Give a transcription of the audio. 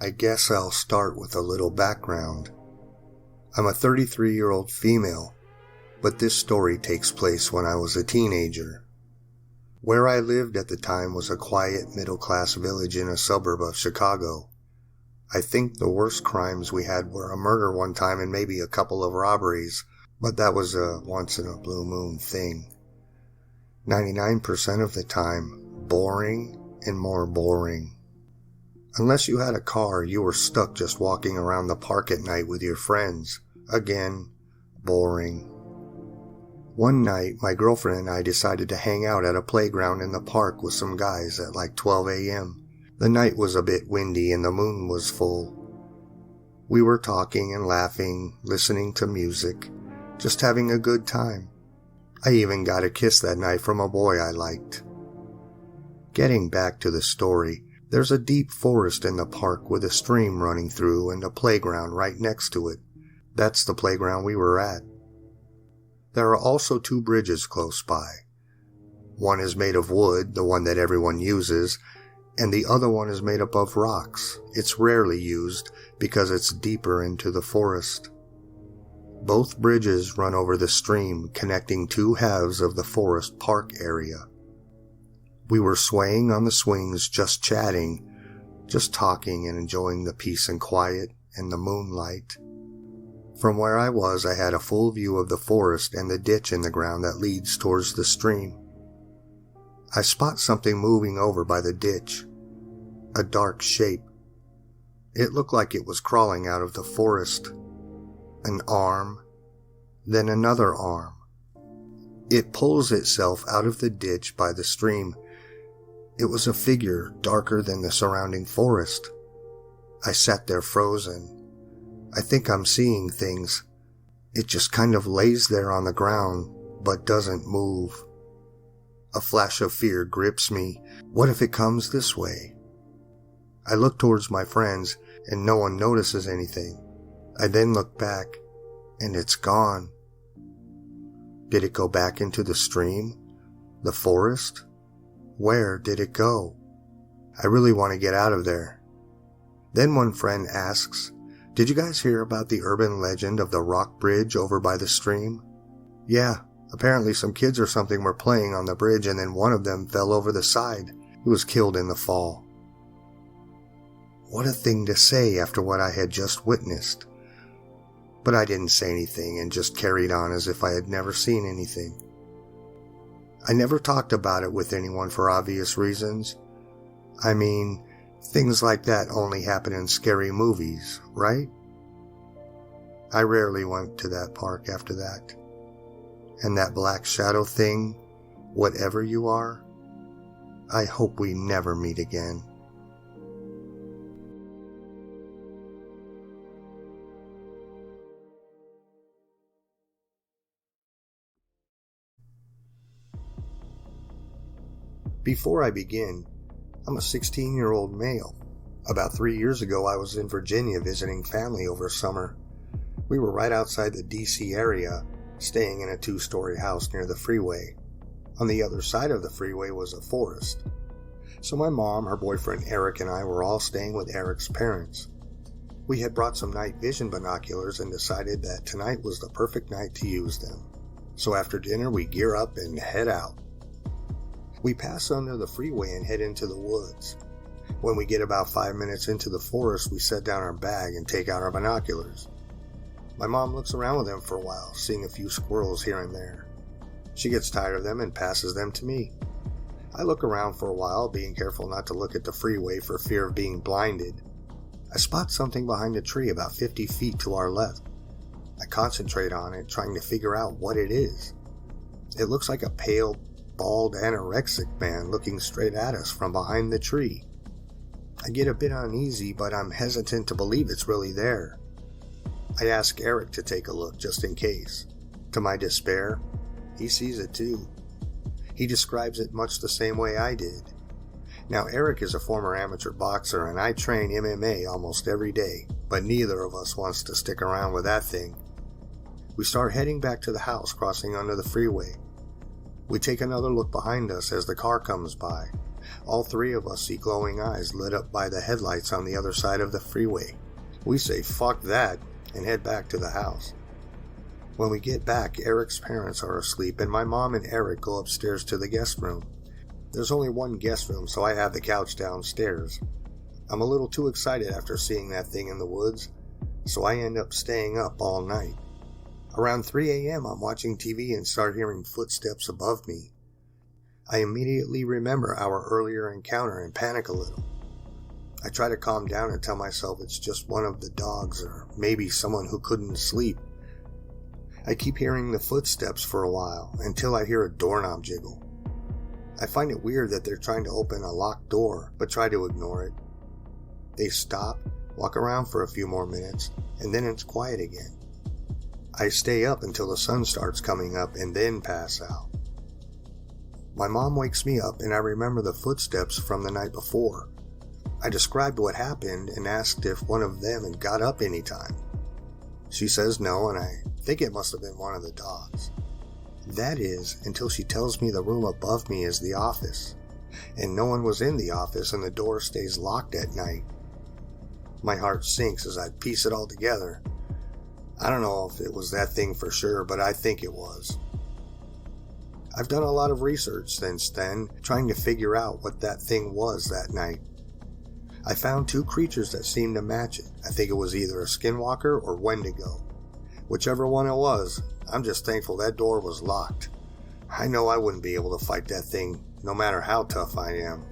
I guess I'll start with a little background. I'm a 33-year-old female, but this story takes place when I was a teenager. Where I lived at the time was a quiet middle-class village in a suburb of Chicago. I think the worst crimes we had were a murder one time and maybe a couple of robberies, but that was a once-in-a-blue-moon thing. 99% of the time, boring and more boring. Unless you had a car, you were stuck just walking around the park at night with your friends. Again, boring. One night, my girlfriend and I decided to hang out at a playground in the park with some guys at like 12 a.m. The night was a bit windy and the moon was full. We were talking and laughing, listening to music, just having a good time. I even got a kiss that night from a boy I liked. Getting back to the story, there's a deep forest in the park with a stream running through and a playground right next to it. That's the playground we were at. There are also 2 bridges close by. One is made of wood, the one that everyone uses, and the other one is made up of rocks. It's rarely used because it's deeper into the forest. Both bridges run over the stream, connecting 2 halves of the forest park area. We were swaying on the swings, just chatting, just talking and enjoying the peace and quiet and the moonlight. From where I was, I had a full view of the forest and the ditch in the ground that leads towards the stream. I spot something moving over by the ditch. A dark shape. It looked like it was crawling out of the forest. An arm, then another arm. It pulls itself out of the ditch by the stream. It was a figure darker than the surrounding forest. I sat there frozen. I think I'm seeing things. It just kind of lays there on the ground, but doesn't move. A flash of fear grips me. What if it comes this way? I look towards my friends, and no one notices anything. I then look back, and it's gone. Did it go back into the stream? The forest? Where did it go? I really want to get out of there. Then one friend asks, "Did you guys hear about the urban legend of the rock bridge over by the stream?" "Yeah, apparently some kids or something were playing on the bridge and then one of them fell over the side. He was killed in the fall." What a thing to say after what I had just witnessed. But I didn't say anything and just carried on as if I had never seen anything. I never talked about it with anyone for obvious reasons. I mean, things like that only happen in scary movies, right? I rarely went to that park after that. And that black shadow thing, whatever you are, I hope we never meet again. Before I begin, I'm a 16-year-old male. About 3 years ago, I was in Virginia visiting family over summer. We were right outside the D.C. area, staying in a 2-story house near the freeway. On the other side of the freeway was a forest. So my mom, her boyfriend Eric, and I were all staying with Eric's parents. We had brought some night vision binoculars and decided that tonight was the perfect night to use them. So after dinner, we gear up and head out. We pass under the freeway and head into the woods. When we get about 5 minutes into the forest, we set down our bag and take out our binoculars. My mom looks around with them for a while, seeing a few squirrels here and there. She gets tired of them and passes them to me. I look around for a while, being careful not to look at the freeway for fear of being blinded. I spot something behind a tree about 50 feet to our left. I concentrate on it, trying to figure out what it is. It looks like a pale, bald, anorexic man looking straight at us from behind the tree. I get a bit uneasy, but I'm hesitant to believe it's really there. I ask Eric to take a look just in case. To my despair, he sees it too. He describes it much the same way I did. Now, Eric is a former amateur boxer and I train MMA almost every day, but neither of us wants to stick around with that thing. We start heading back to the house, crossing under the freeway. We take another look behind us as the car comes by. All three of us see glowing eyes lit up by the headlights on the other side of the freeway. We say fuck that and head back to the house. When we get back, Eric's parents are asleep and my mom and Eric go upstairs to the guest room. There's only one guest room, so I have the couch downstairs. I'm a little too excited after seeing that thing in the woods, so I end up staying up all night. Around 3 a.m. I'm watching TV and start hearing footsteps above me. I immediately remember our earlier encounter and panic a little. I try to calm down and tell myself it's just one of the dogs or maybe someone who couldn't sleep. I keep hearing the footsteps for a while until I hear a doorknob jiggle. I find it weird that they're trying to open a locked door, but try to ignore it. They stop, walk around for a few more minutes, and then it's quiet again. I stay up until the sun starts coming up and then pass out. My mom wakes me up and I remember the footsteps from the night before. I described what happened and asked if one of them had got up any time. She says no, and I think it must have been one of the dogs. That is, until she tells me the room above me is the office, and no one was in the office and the door stays locked at night. My heart sinks as I piece it all together. I don't know if it was that thing for sure, but I think it was. I've done a lot of research since then, trying to figure out what that thing was that night. I found two creatures that seemed to match it. I think it was either a skinwalker or Wendigo. Whichever one it was, I'm just thankful that door was locked. I know I wouldn't be able to fight that thing, no matter how tough I am.